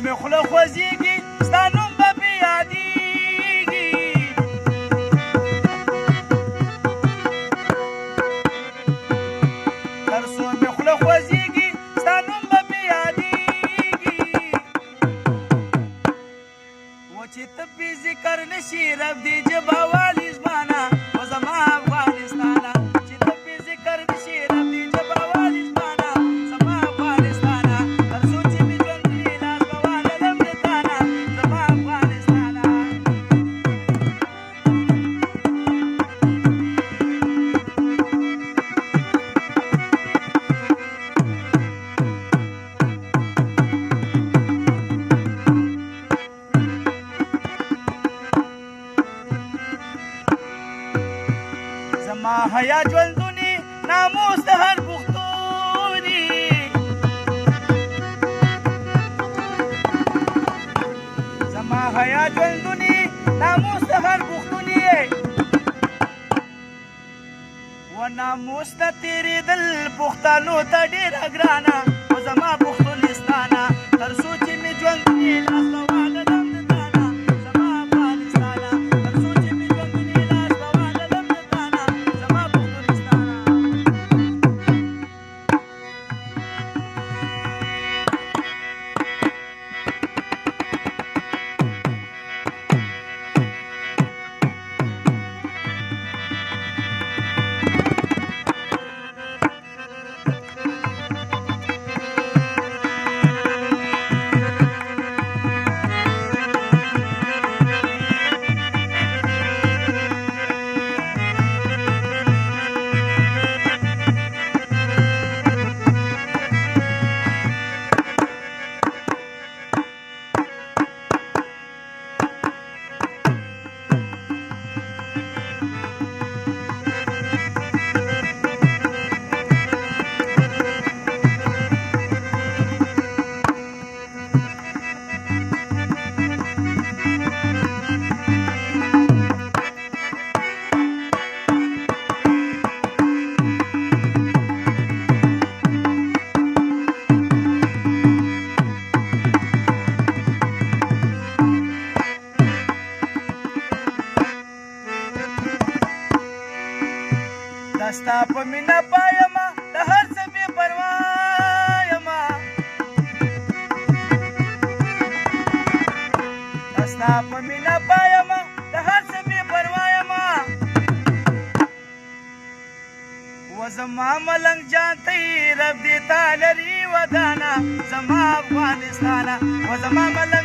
مې خوله خوځېږي ستا نوم به مې یادېږي تر څو مې خوله خوځېږي ستا نوم به مې یادېږي و چې ته پې ذکر نه شي رب دې ژبه والي زمانه و زما افغانستانه چې ته پې ذکر نه شي رب دې ژبه والي زمانه زما افغانستانه تر څو چې مې ژوند وي لاس به واللم د تانه زما افغانستانه زما حیا ژوندونی ناموس د هر پښتوني زما حیا ژوندونی ناموس د هر پښتوني و ناموس ته تېرېدل پښتنو ته ډېره ګرانه و زما پښتونستانه تر څو چې مې ژوند وي لاس به واللم د تانه زما افغانستانه تر څو چې مې ژوند وي لاس به واللم د تانه زما پښتونستانه ستا په مینه پایمه د هر څه بې پروا یمه ستا په مینه پایمه د هر څه بې پروا یمه و زما ملنګ جان ته رب دې تا لري ودانه زما افغانستانه و زما ملنګ